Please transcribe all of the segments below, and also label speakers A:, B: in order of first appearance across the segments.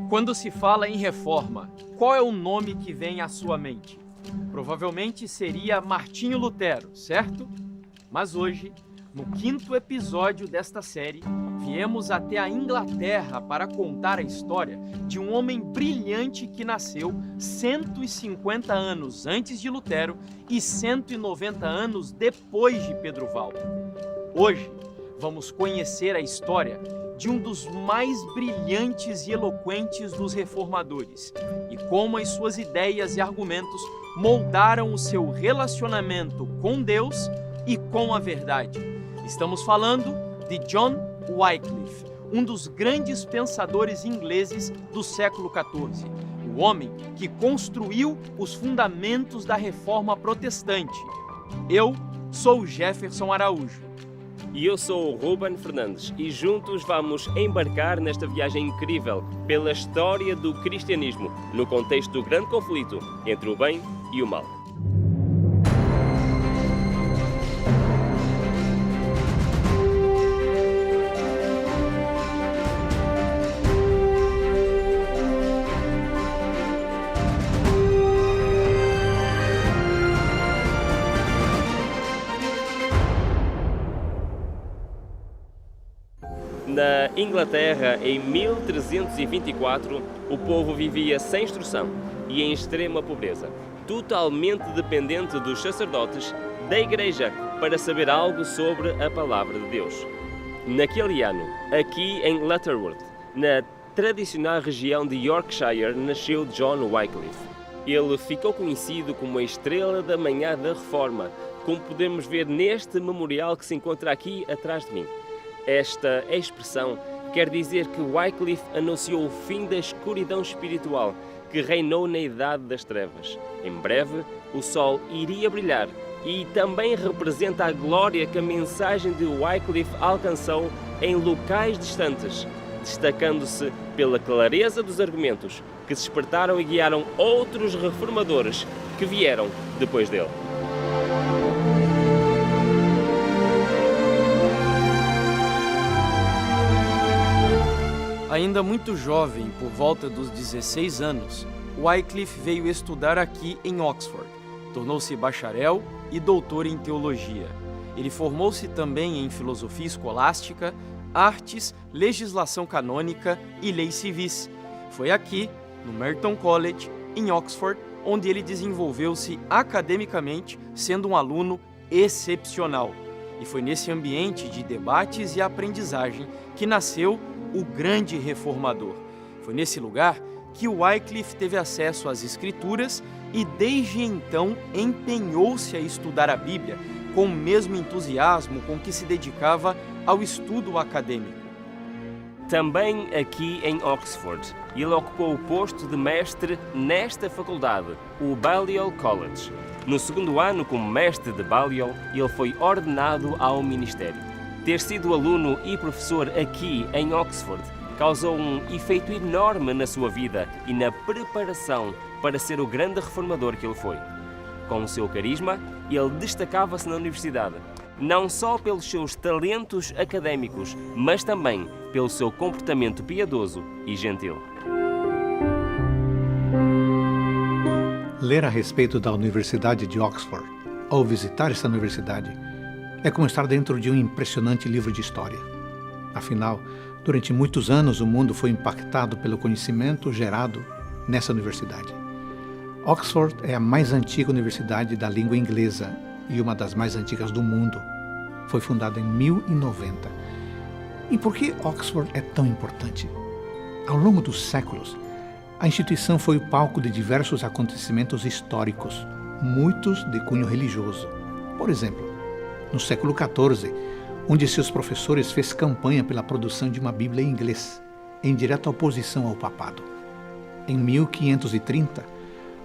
A: Quando se fala em reforma, qual é o nome que vem à sua mente? Provavelmente seria Martinho Lutero, certo? Mas hoje, no 5º episódio desta série, viemos até a Inglaterra para contar a história de um homem brilhante que nasceu 150 anos antes de Lutero e 190 anos depois de Pedro Valdo. Hoje, vamos conhecer a história de um dos mais brilhantes e eloquentes dos reformadores e como as suas ideias e argumentos moldaram o seu relacionamento com Deus e com a verdade. Estamos falando de John Wycliffe, um dos grandes pensadores ingleses do século XIV, o homem que construiu os fundamentos da Reforma Protestante. Eu sou Jefferson Araújo.
B: E eu sou o Ruben Fernandes e juntos vamos embarcar nesta viagem incrível pela história do cristianismo no contexto do grande conflito entre o bem e o mal. Na Inglaterra, em 1324, o povo vivia sem instrução e em extrema pobreza, totalmente dependente dos sacerdotes da Igreja para saber algo sobre a Palavra de Deus. Naquele ano, aqui em Lutterworth, na tradicional região de Yorkshire, nasceu John Wycliffe. Ele ficou conhecido como a estrela da manhã da Reforma, como podemos ver neste memorial que se encontra aqui atrás de mim. Esta expressão quer dizer que Wycliffe anunciou o fim da escuridão espiritual que reinou na Idade das Trevas. Em breve, o sol iria brilhar e também representa a glória que a mensagem de Wycliffe alcançou em locais distantes, destacando-se pela clareza dos argumentos que despertaram e guiaram outros reformadores que vieram depois dele.
A: Ainda muito jovem, por volta dos 16 anos, Wycliffe veio estudar aqui em Oxford. Tornou-se bacharel e doutor em teologia. Ele formou-se também em filosofia escolástica, artes, legislação canônica e leis civis. Foi aqui, no Merton College, em Oxford, onde ele desenvolveu-se academicamente, sendo um aluno excepcional. E foi nesse ambiente de debates e aprendizagem que nasceu o grande reformador. Foi nesse lugar que Wycliffe teve acesso às Escrituras e desde então empenhou-se a estudar a Bíblia com o mesmo entusiasmo com que se dedicava ao estudo acadêmico.
B: Também aqui em Oxford, ele ocupou o posto de mestre nesta faculdade, o Balliol College. No 2º ano como mestre de Balliol, ele foi ordenado ao ministério. Ter sido aluno e professor aqui em Oxford causou um efeito enorme na sua vida e na preparação para ser o grande reformador que ele foi. Com o seu carisma, ele destacava-se na universidade, não só pelos seus talentos académicos, mas também pelo seu comportamento piedoso e gentil.
C: Ler a respeito da Universidade de Oxford, ou visitar essa universidade, é como estar dentro de um impressionante livro de história. Afinal, durante muitos anos o mundo foi impactado pelo conhecimento gerado nessa universidade. Oxford é a mais antiga universidade da língua inglesa e uma das mais antigas do mundo. Foi fundada em 1090. E por que Oxford é tão importante? Ao longo dos séculos, a instituição foi o palco de diversos acontecimentos históricos, muitos de cunho religioso. Por exemplo, no século XIV, um de seus professores fez campanha pela produção de uma Bíblia em inglês, em direta oposição ao papado. Em 1530,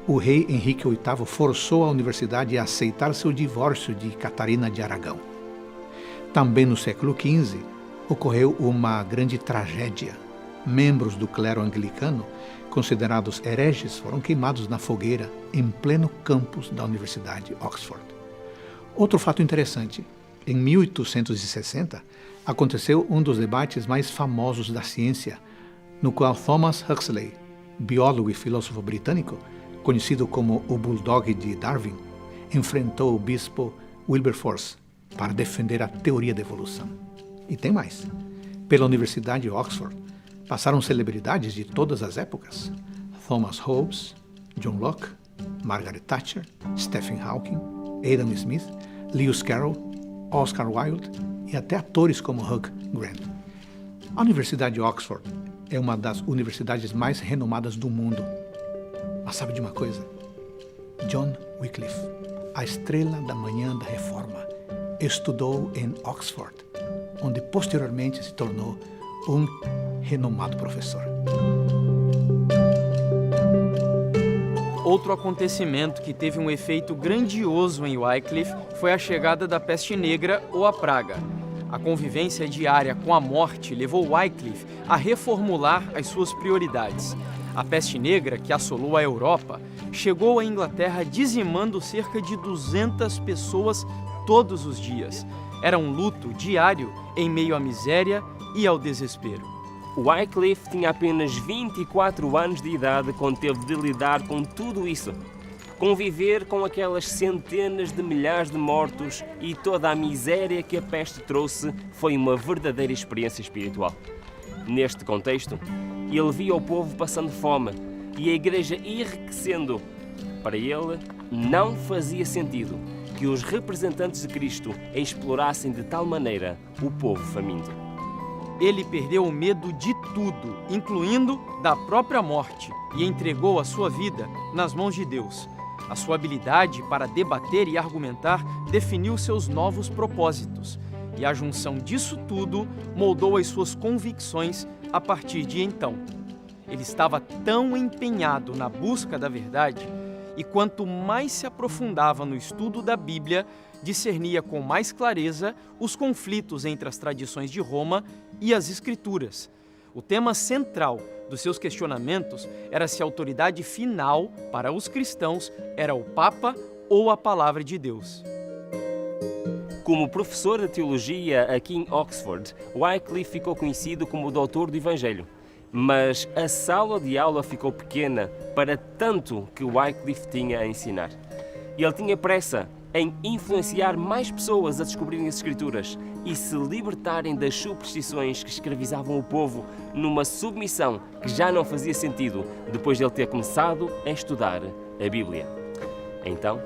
C: o rei Henrique VIII forçou a universidade a aceitar seu divórcio de Catarina de Aragão. Também no século XV, ocorreu uma grande tragédia. Membros do clero anglicano, considerados hereges, foram queimados na fogueira em pleno campus da Universidade de Oxford. Outro fato interessante, em 1860, aconteceu um dos debates mais famosos da ciência, no qual Thomas Huxley, biólogo e filósofo britânico, conhecido como o Bulldog de Darwin, enfrentou o bispo Wilberforce para defender a teoria da evolução. E tem mais. Pela Universidade de Oxford, passaram celebridades de todas as épocas. Thomas Hobbes, John Locke, Margaret Thatcher, Stephen Hawking, Adam Smith, Lewis Carroll, Oscar Wilde e até atores como Hugh Grant. A Universidade de Oxford é uma das universidades mais renomadas do mundo. Mas sabe de uma coisa? John Wycliffe, a estrela da manhã da Reforma, estudou em Oxford, onde posteriormente se tornou um renomado professor.
A: Outro acontecimento que teve um efeito grandioso em Wycliffe foi a chegada da peste negra ou a praga. A convivência diária com a morte levou Wycliffe a reformular as suas prioridades. A peste negra, que assolou a Europa, chegou à Inglaterra dizimando cerca de 200 pessoas todos os dias. Era um luto diário em meio à miséria e ao desespero.
B: Wycliffe tinha apenas 24 anos de idade quando teve de lidar com tudo isso. Conviver com aquelas centenas de milhares de mortos e toda a miséria que a peste trouxe foi uma verdadeira experiência espiritual. Neste contexto, ele via o povo passando fome e a igreja enriquecendo. Para ele, não fazia sentido que os representantes de Cristo explorassem de tal maneira o povo faminto.
A: Ele perdeu o medo de tudo, incluindo da própria morte, e entregou a sua vida nas mãos de Deus. A sua habilidade para debater e argumentar definiu seus novos propósitos, e a junção disso tudo moldou as suas convicções a partir de então. Ele estava tão empenhado na busca da verdade, e quanto mais se aprofundava no estudo da Bíblia, discernia com mais clareza os conflitos entre as tradições de Roma e as Escrituras. O tema central dos seus questionamentos era se a autoridade final para os cristãos era o Papa ou a Palavra de Deus.
B: Como professor de teologia aqui em Oxford, Wycliffe ficou conhecido como o doutor do Evangelho. Mas a sala de aula ficou pequena para tanto que Wycliffe tinha a ensinar. Ele tinha pressa em influenciar mais pessoas a descobrirem as Escrituras e se libertarem das superstições que escravizavam o povo numa submissão que já não fazia sentido depois de ele ter começado a estudar a Bíblia. Então,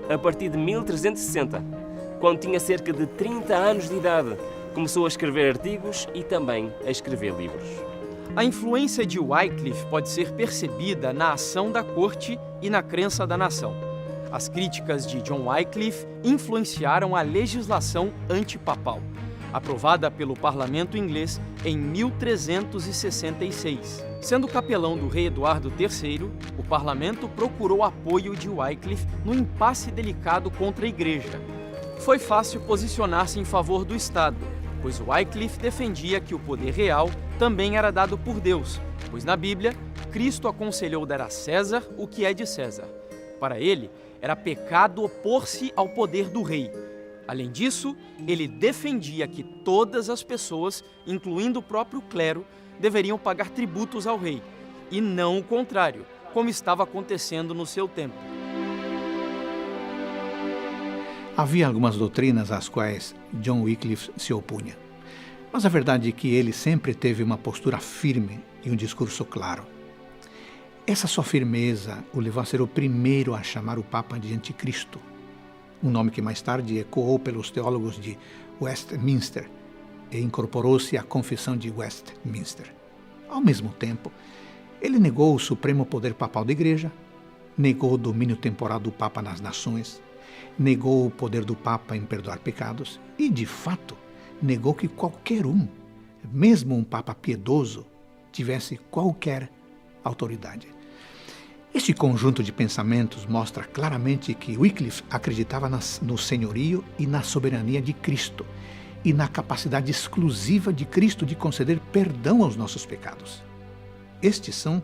B: a partir de 1360, quando tinha cerca de 30 anos de idade, começou a escrever artigos e também a escrever livros.
A: A influência de Wycliffe pode ser percebida na ação da corte e na crença da nação. As críticas de John Wycliffe influenciaram a legislação antipapal, aprovada pelo parlamento inglês em 1366. Sendo capelão do rei Eduardo III, o parlamento procurou apoio de Wycliffe no impasse delicado contra a igreja. Foi fácil posicionar-se em favor do Estado, pois Wycliffe defendia que o poder real também era dado por Deus, pois na Bíblia, Cristo aconselhou dar a César o que é de César. Para ele, era pecado opor-se ao poder do rei. Além disso, ele defendia que todas as pessoas, incluindo o próprio clero, deveriam pagar tributos ao rei, e não o contrário, como estava acontecendo no seu tempo.
C: Havia algumas doutrinas às quais John Wycliffe se opunha, mas a verdade é que ele sempre teve uma postura firme e um discurso claro. Essa sua firmeza o levou a ser o primeiro a chamar o Papa de Anticristo, um nome que mais tarde ecoou pelos teólogos de Westminster e incorporou-se à Confissão de Westminster. Ao mesmo tempo, ele negou o supremo poder papal da Igreja, negou o domínio temporal do Papa nas nações, negou o poder do Papa em perdoar pecados e, de fato, negou que qualquer um, mesmo um Papa piedoso, tivesse qualquer autoridade. Este conjunto de pensamentos mostra claramente que Wycliffe acreditava no senhorio e na soberania de Cristo e na capacidade exclusiva de Cristo de conceder perdão aos nossos pecados. Estes são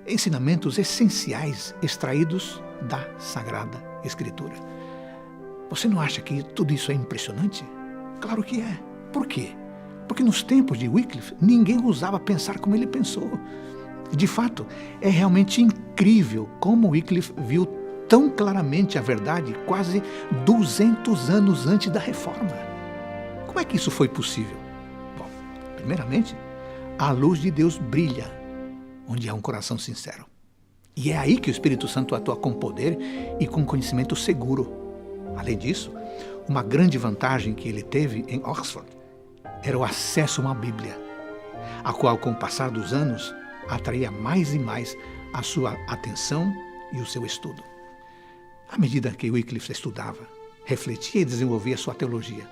C: ensinamentos essenciais extraídos da Sagrada Escritura. Você não acha que tudo isso é impressionante? Claro que é. Por quê? Porque nos tempos de Wycliffe, ninguém ousava pensar como ele pensou. De fato, é realmente incrível como Wycliffe viu tão claramente a verdade quase 200 anos antes da Reforma. Como é que isso foi possível? Bom, primeiramente, a luz de Deus brilha onde há um coração sincero. E é aí que o Espírito Santo atua com poder e com conhecimento seguro. Além disso, uma grande vantagem que ele teve em Oxford era o acesso a uma Bíblia, a qual, com o passar dos anos, atraía mais e mais a sua atenção e o seu estudo. À medida que Wycliffe estudava, refletia e desenvolvia sua teologia,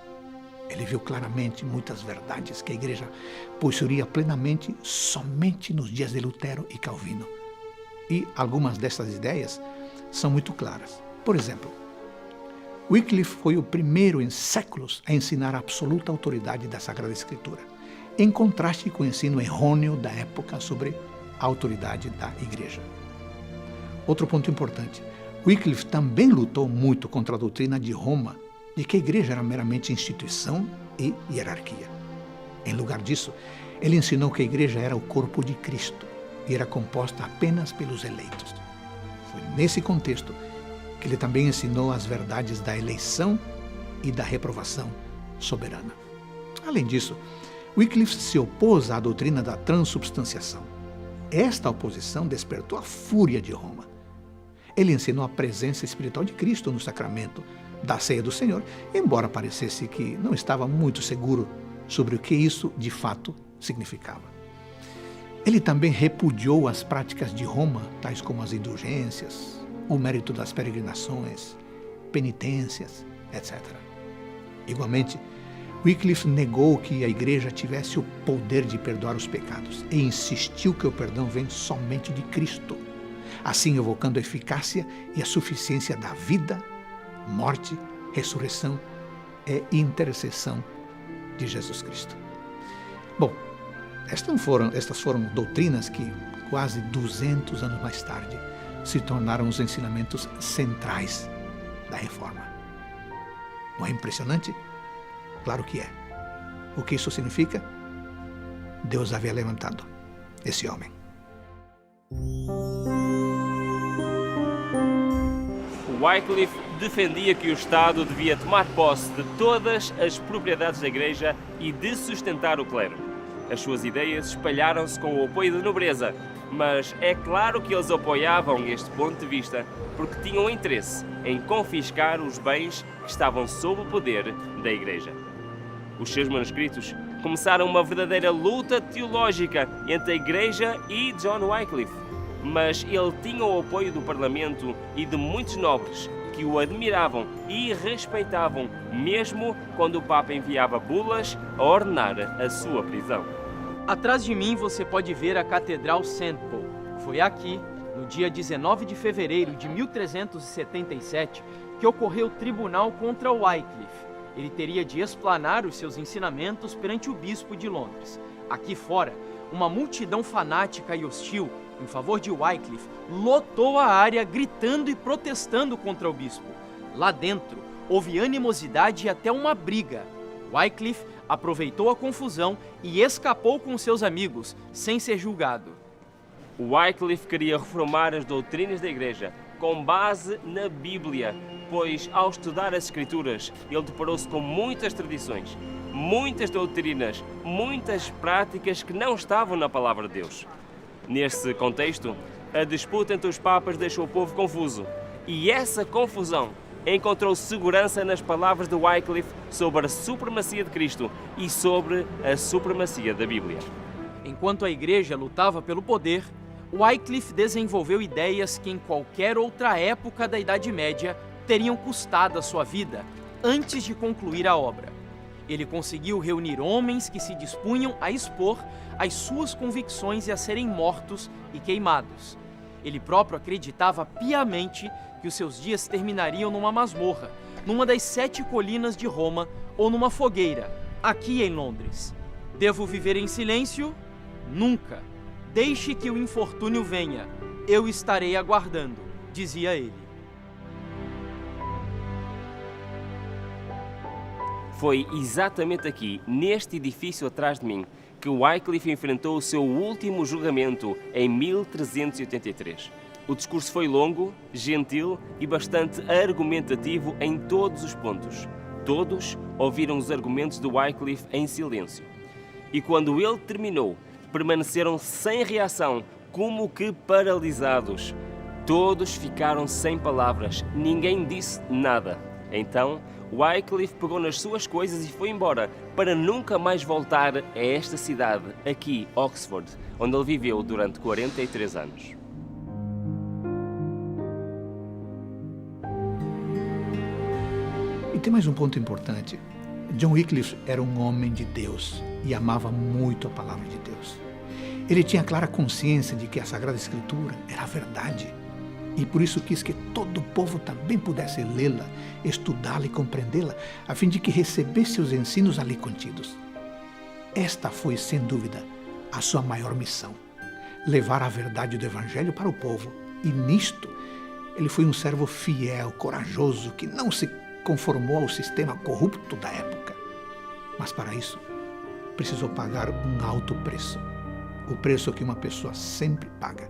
C: ele viu claramente muitas verdades que a Igreja possuía plenamente somente nos dias de Lutero e Calvino. E algumas dessas ideias são muito claras. Por exemplo, Wycliffe foi o primeiro em séculos a ensinar a absoluta autoridade da Sagrada Escritura, em contraste com o ensino errôneo da época sobre a autoridade da Igreja. Outro ponto importante, Wycliffe também lutou muito contra a doutrina de Roma de que a Igreja era meramente instituição e hierarquia. Em lugar disso, ele ensinou que a Igreja era o corpo de Cristo e era composta apenas pelos eleitos. Foi nesse contexto que ele também ensinou as verdades da eleição e da reprovação soberana. Além disso, Wycliffe se opôs à doutrina da transubstanciação. Esta oposição despertou a fúria de Roma. Ele ensinou a presença espiritual de Cristo no sacramento da ceia do Senhor, embora parecesse que não estava muito seguro sobre o que isso de fato significava. Ele também repudiou as práticas de Roma, tais como as indulgências, o mérito das peregrinações, penitências, etc. Igualmente, Wycliffe negou que a Igreja tivesse o poder de perdoar os pecados e insistiu que o perdão vem somente de Cristo, assim evocando a eficácia e a suficiência da vida, morte, ressurreição e intercessão de Jesus Cristo. Bom, estas foram doutrinas que, quase 200 anos mais tarde, se tornaram os ensinamentos centrais da Reforma. Não é impressionante? Claro que é. O que isso significa? Deus havia levantado esse homem.
B: Wycliffe defendia que o Estado devia tomar posse de todas as propriedades da Igreja e de sustentar o clero. As suas ideias espalharam-se com o apoio da nobreza, mas é claro que eles apoiavam este ponto de vista porque tinham interesse em confiscar os bens que estavam sob o poder da Igreja. Os seus manuscritos começaram uma verdadeira luta teológica entre a Igreja e John Wycliffe, mas ele tinha o apoio do Parlamento e de muitos nobres que o admiravam e respeitavam, mesmo quando o Papa enviava bulas a ordenar a sua prisão.
A: Atrás de mim você pode ver a Catedral St. Paul. Foi aqui, no dia 19 de fevereiro de 1377, que ocorreu o tribunal contra Wycliffe. Ele teria de explanar os seus ensinamentos perante o bispo de Londres. Aqui fora, uma multidão fanática e hostil em favor de Wycliffe lotou a área gritando e protestando contra o bispo. Lá dentro, houve animosidade e até uma briga. Wycliffe aproveitou a confusão e escapou com seus amigos, sem ser julgado.
B: Wycliffe queria reformar as doutrinas da Igreja com base na Bíblia, pois ao estudar as Escrituras, ele deparou-se com muitas tradições, muitas doutrinas, muitas práticas que não estavam na Palavra de Deus. Nesse contexto, a disputa entre os papas deixou o povo confuso, e essa confusão encontrou segurança nas palavras de Wycliffe sobre a supremacia de Cristo e sobre a supremacia da Bíblia.
A: Enquanto a Igreja lutava pelo poder, Wycliffe desenvolveu ideias que em qualquer outra época da Idade Média teriam custado a sua vida antes de concluir a obra. Ele conseguiu reunir homens que se dispunham a expor as suas convicções e a serem mortos e queimados. Ele próprio acreditava piamente que os seus dias terminariam numa masmorra, numa das 7 colinas de Roma ou numa fogueira, aqui em Londres. Devo viver em silêncio? Nunca. Deixe que o infortúnio venha. Eu estarei aguardando, dizia ele.
B: Foi exatamente aqui, neste edifício atrás de mim, que Wycliffe enfrentou o seu último julgamento em 1383. O discurso foi longo, gentil e bastante argumentativo em todos os pontos. Todos ouviram os argumentos de Wycliffe em silêncio. E quando ele terminou, permaneceram sem reação, como que paralisados. Todos ficaram sem palavras, ninguém disse nada. Então, Wycliffe pegou nas suas coisas e foi embora, para nunca mais voltar a esta cidade, aqui, Oxford, onde ele viveu durante 43 anos.
C: E tem mais um ponto importante. John Wycliffe era um homem de Deus e amava muito a palavra de Deus. Ele tinha clara consciência de que a Sagrada Escritura era a verdade e por isso quis que todo o povo também pudesse lê-la, estudá-la e compreendê-la, a fim de que recebesse os ensinos ali contidos. Esta foi, sem dúvida, a sua maior missão, levar a verdade do Evangelho para o povo. E nisto, ele foi um servo fiel, corajoso, que não se conformou ao sistema corrupto da época. Mas para isso, precisou pagar um alto preço. O preço que uma pessoa sempre paga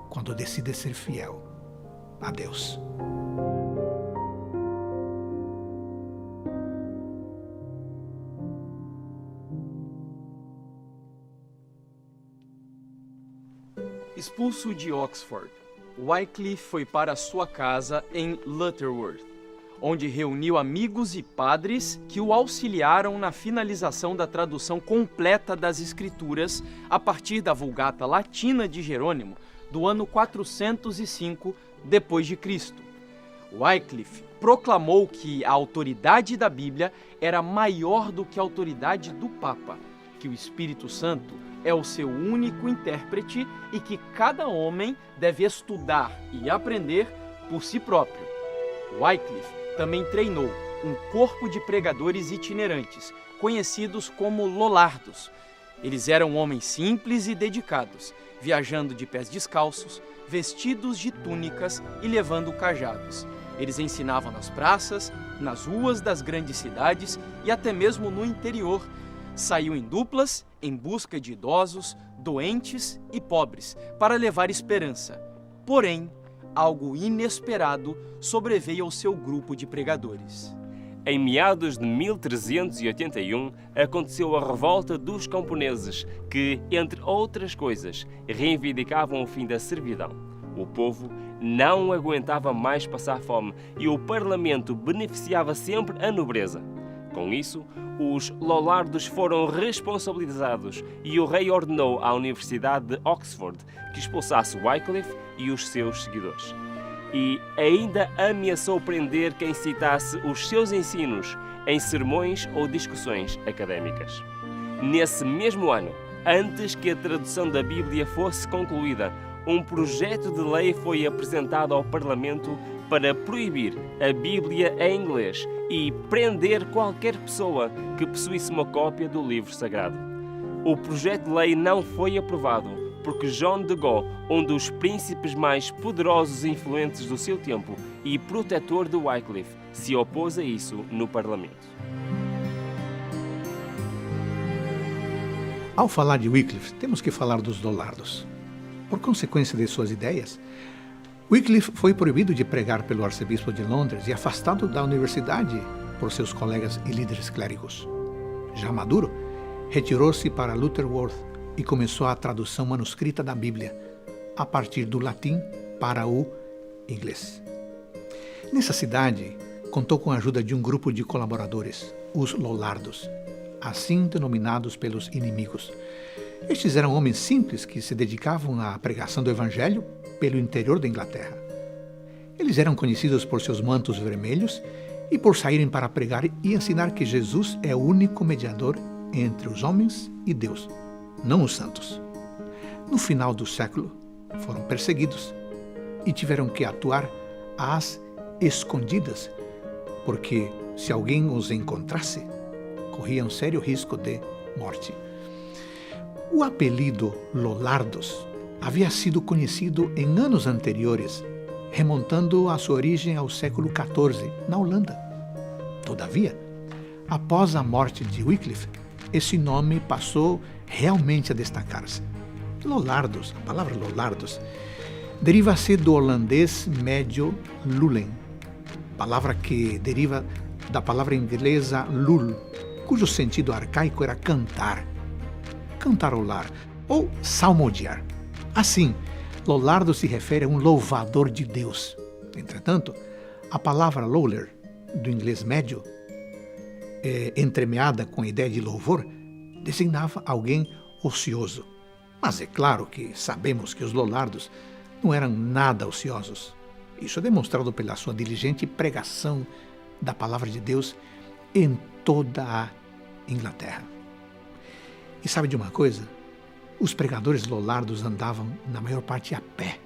C: quando decide ser fiel a Deus.
A: Expulso de Oxford, Wycliffe foi para sua casa em Lutterworth, onde reuniu amigos e padres que o auxiliaram na finalização da tradução completa das Escrituras a partir da Vulgata Latina de Jerônimo, do ano 405 d.C. Wycliffe proclamou que a autoridade da Bíblia era maior do que a autoridade do Papa, que o Espírito Santo é o seu único intérprete e que cada homem deve estudar e aprender por si próprio. Wycliffe também treinou um corpo de pregadores itinerantes, conhecidos como lollardos. Eles eram homens simples e dedicados, viajando de pés descalços, vestidos de túnicas e levando cajados. Eles ensinavam nas praças, nas ruas das grandes cidades e até mesmo no interior. Saiu em duplas, em busca de idosos, doentes e pobres, para levar esperança. Porém, algo inesperado sobreveio ao seu grupo de pregadores.
B: Em meados de 1381, aconteceu a revolta dos camponeses, que, entre outras coisas, reivindicavam o fim da servidão. O povo não aguentava mais passar fome e o parlamento beneficiava sempre a nobreza. Com isso, os lollardos foram responsabilizados e o rei ordenou à Universidade de Oxford que expulsasse Wycliffe e os seus seguidores. E ainda ameaçou prender quem citasse os seus ensinos em sermões ou discussões académicas. Nesse mesmo ano, antes que a tradução da Bíblia fosse concluída, um projeto de lei foi apresentado ao Parlamento para proibir a Bíblia em inglês e prender qualquer pessoa que possuísse uma cópia do livro sagrado. O projeto de lei não foi aprovado porque John de Gaulle, um dos príncipes mais poderosos e influentes do seu tempo e protetor de Wycliffe, se opôs a isso no Parlamento.
C: Ao falar de Wycliffe, temos que falar dos lollardos. Por consequência de suas ideias, Wycliffe foi proibido de pregar pelo arcebispo de Londres e afastado da universidade por seus colegas e líderes clérigos. Já maduro, retirou-se para Lutterworth e começou a tradução manuscrita da Bíblia, a partir do latim para o inglês. Nessa cidade, contou com a ajuda de um grupo de colaboradores, os lollardos, assim denominados pelos inimigos. Estes eram homens simples que se dedicavam à pregação do Evangelho pelo interior da Inglaterra. Eles eram conhecidos por seus mantos vermelhos e por saírem para pregar e ensinar que Jesus é o único mediador entre os homens e Deus, não os santos. No final do século, foram perseguidos e tiveram que atuar às escondidas, porque se alguém os encontrasse, corriam sério risco de morte. O apelido Lollardos havia sido conhecido em anos anteriores, remontando a sua origem ao século XIV, na Holanda. Todavia, Após a morte de Wycliffe, esse nome passou realmente a destacar-se. Lollardos, a palavra Lollardos, deriva-se do holandês médio lullen, palavra que deriva da palavra inglesa lul, cujo sentido arcaico era cantar, cantarolar ou salmodiar. Assim, Lollardo se refere a um louvador de Deus. Entretanto, a palavra lowler, do inglês médio, entremeada com a ideia de louvor, designava alguém ocioso. Mas é claro que sabemos que os Lollardos não eram nada ociosos. Isso é demonstrado pela sua diligente pregação da palavra de Deus em toda a Inglaterra. E sabe de uma coisa? Os pregadores Lollardos andavam, na maior parte, a pé,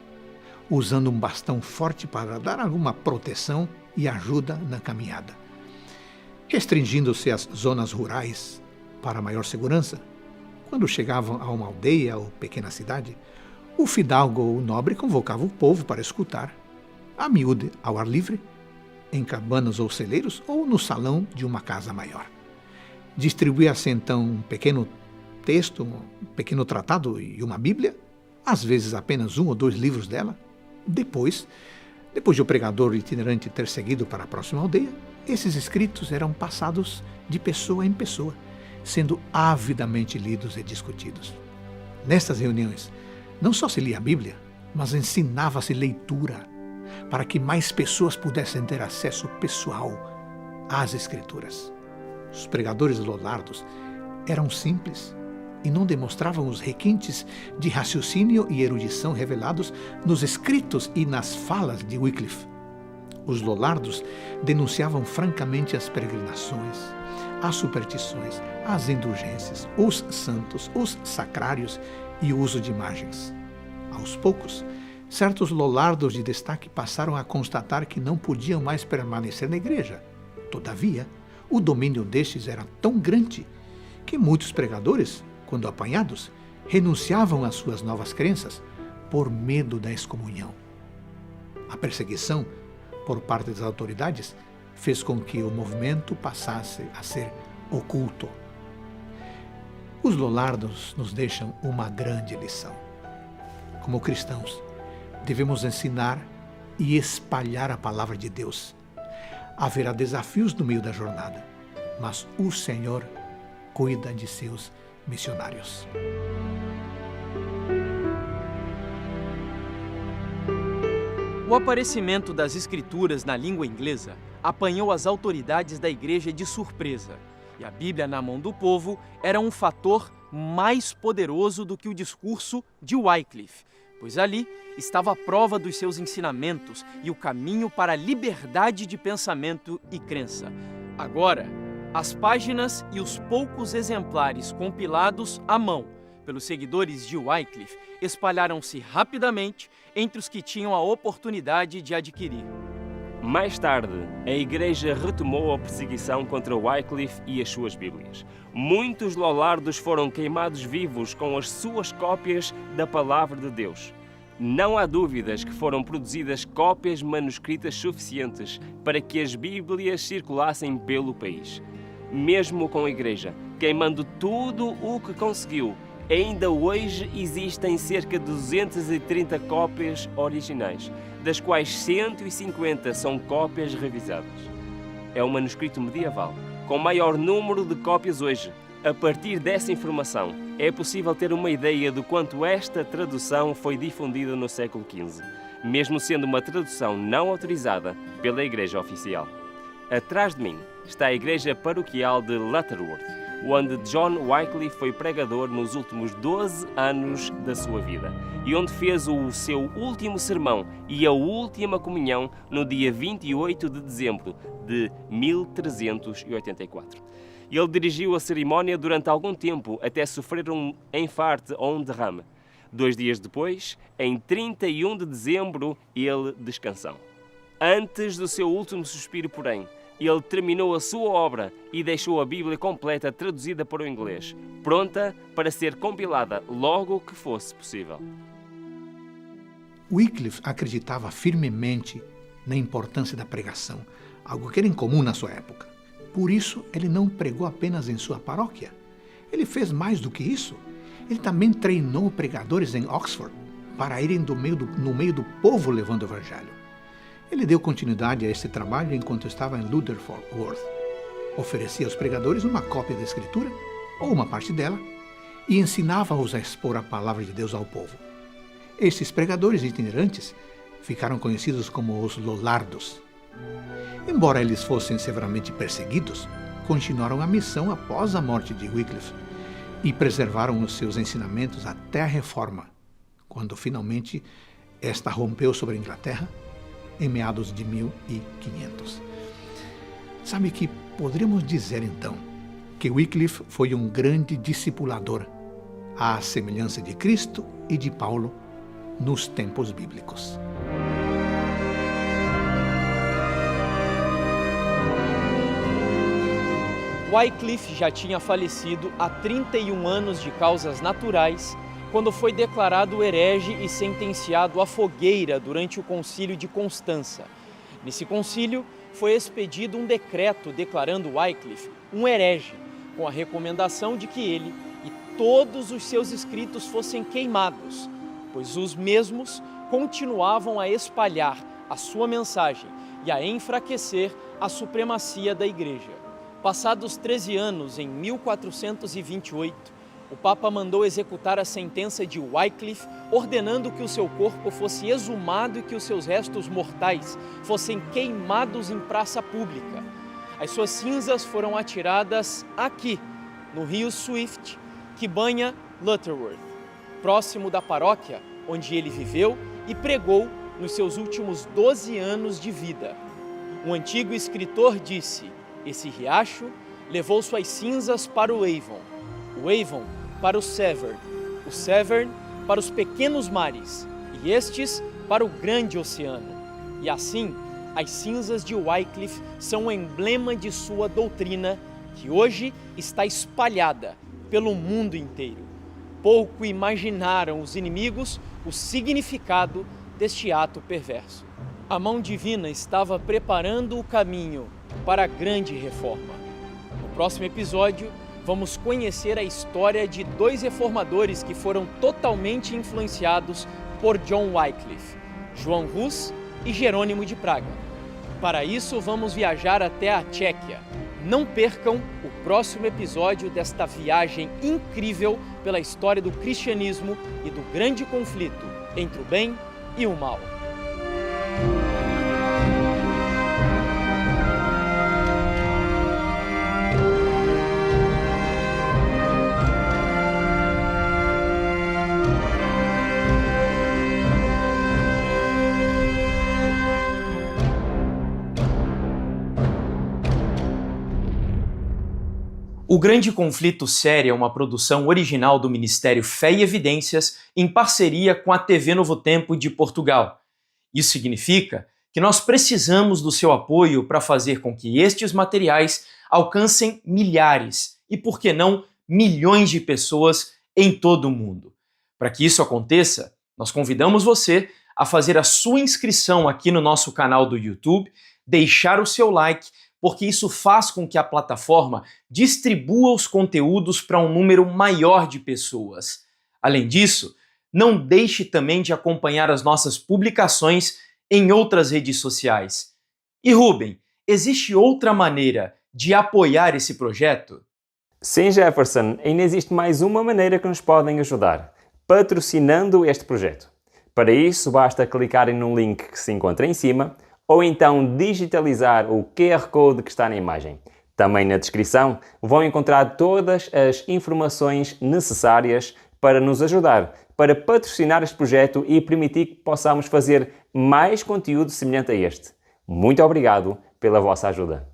C: usando um bastão forte para dar alguma proteção e ajuda na caminhada. Restringindo-se às zonas rurais para maior segurança, quando chegavam a uma aldeia ou pequena cidade, o fidalgo ou o nobre convocava o povo para escutar, a miúde ao ar livre, em cabanas ou celeiros ou no salão de uma casa maior. Distribuía-se então um pequeno texto, um pequeno tratado e uma Bíblia, às vezes apenas 1 ou 2 livros dela. Depois de o pregador itinerante ter seguido para a próxima aldeia, esses escritos eram passados de pessoa em pessoa, sendo avidamente lidos e discutidos. Nestas reuniões, não só se lia a Bíblia, mas ensinava-se leitura, para que mais pessoas pudessem ter acesso pessoal às Escrituras. Os pregadores Lollardos eram simples e não demonstravam os requintes de raciocínio e erudição revelados nos escritos e nas falas de Wycliffe. Os Lollardos denunciavam francamente as peregrinações, as superstições, as indulgências, os santos, os sacrários e o uso de imagens. Aos poucos, certos Lollardos de destaque passaram a constatar que não podiam mais permanecer na igreja. Todavia, o domínio destes era tão grande que muitos pregadores, quando apanhados, renunciavam às suas novas crenças por medo da excomunhão. A perseguição por parte das autoridades fez com que o movimento passasse a ser oculto. Os Lollardos nos deixam uma grande lição. Como cristãos, devemos ensinar e espalhar a palavra de Deus. Haverá desafios no meio da jornada, mas o Senhor cuida de seus missionários.
A: O aparecimento das escrituras na língua inglesa apanhou as autoridades da igreja de surpresa, e a Bíblia na mão do povo era um fator mais poderoso do que o discurso de Wycliffe, pois ali estava a prova dos seus ensinamentos e o caminho para a liberdade de pensamento e crença. Agora, as páginas e os poucos exemplares compilados à mão pelos seguidores de Wycliffe espalharam-se rapidamente entre os que tinham a oportunidade de adquirir.
B: Mais tarde, a Igreja retomou a perseguição contra Wycliffe e as suas Bíblias. Muitos Lollardos foram queimados vivos com as suas cópias da Palavra de Deus. Não há dúvidas que foram produzidas cópias manuscritas suficientes para que as Bíblias circulassem pelo país. Mesmo com a Igreja queimando tudo o que conseguiu, ainda hoje existem cerca de 230 cópias originais, das quais 150 são cópias revisadas. É um manuscrito medieval, com maior número de cópias hoje. A partir dessa informação, é possível ter uma ideia de quanto esta tradução foi difundida no século XV, mesmo sendo uma tradução não autorizada pela Igreja Oficial. Atrás de mim está a Igreja Paroquial de Lutterworth, onde John Wycliffe foi pregador nos últimos 12 anos da sua vida e onde fez o seu último sermão e a última comunhão no dia 28 de dezembro de 1384. Ele dirigiu a cerimónia durante algum tempo até sofrer um enfarte ou um derrame. 2 dias depois, em 31 de dezembro, ele descansou. Antes do seu último suspiro, porém, ele terminou a sua obra e deixou a Bíblia completa traduzida para o inglês, pronta para ser compilada logo que fosse possível.
C: Wycliffe acreditava firmemente na importância da pregação, algo que era incomum na sua época. Por isso, ele não pregou apenas em sua paróquia. Ele fez mais do que isso. Ele também treinou pregadores em Oxford para irem no meio do povo levando o evangelho. Ele deu continuidade a esse trabalho enquanto estava em Lutterworth. Oferecia aos pregadores uma cópia da Escritura, ou uma parte dela, e ensinava-os a expor a palavra de Deus ao povo. Esses pregadores itinerantes ficaram conhecidos como os Lollardos. Embora eles fossem severamente perseguidos, continuaram a missão após a morte de Wycliffe e preservaram os seus ensinamentos até a Reforma, quando finalmente esta rompeu sobre a Inglaterra em meados de 1500. Sabe que poderíamos dizer então que Wycliffe foi um grande discipulador, à semelhança de Cristo e de Paulo nos tempos bíblicos.
A: Wycliffe já tinha falecido há 31 anos de causas naturais, quando foi declarado herege e sentenciado à fogueira durante o Concílio de Constança. Nesse concílio, foi expedido um decreto declarando Wycliffe um herege, com a recomendação de que ele e todos os seus escritos fossem queimados, pois os mesmos continuavam a espalhar a sua mensagem e a enfraquecer a supremacia da Igreja. Passados 13 anos, em 1428, o Papa mandou executar a sentença de Wycliffe, ordenando que o seu corpo fosse exumado e que os seus restos mortais fossem queimados em praça pública. As suas cinzas foram atiradas aqui, no rio Swift, que banha Lutterworth, próximo da paróquia onde ele viveu e pregou nos seus últimos 12 anos de vida. Um antigo escritor disse: esse riacho levou suas cinzas para o Avon para o Severn para os pequenos mares, e estes para o grande oceano. E assim, as cinzas de Wycliffe são um emblema de sua doutrina, que hoje está espalhada pelo mundo inteiro. Pouco imaginaram os inimigos o significado deste ato perverso. A mão divina estava preparando o caminho para a grande reforma. No próximo episódio, vamos conhecer a história de dois reformadores que foram totalmente influenciados por John Wycliffe, João Hus e Jerônimo de Praga. Para isso, vamos viajar até a Tchequia. Não percam o próximo episódio desta viagem incrível pela história do cristianismo e do grande conflito entre o bem e o mal. O Grande Conflito Série é uma produção original do Ministério Fé e Evidências em parceria com a TV Novo Tempo de Portugal. Isso significa que nós precisamos do seu apoio para fazer com que estes materiais alcancem milhares e, por que não, milhões de pessoas em todo o mundo. Para que isso aconteça, nós convidamos você a fazer a sua inscrição aqui no nosso canal do YouTube, deixar o seu like, porque isso faz com que a plataforma distribua os conteúdos para um número maior de pessoas. Além disso, não deixe também de acompanhar as nossas publicações em outras redes sociais. E Ruben, existe outra maneira de apoiar esse projeto?
B: Sim, Jefferson, ainda existe mais uma maneira que nos podem ajudar: patrocinando este projeto. Para isso, basta clicarem no link que se encontra em cima, ou então digitalizar o QR Code que está na imagem. Também na descrição vão encontrar todas as informações necessárias para nos ajudar, para patrocinar este projeto e permitir que possamos fazer mais conteúdo semelhante a este. Muito obrigado pela vossa ajuda.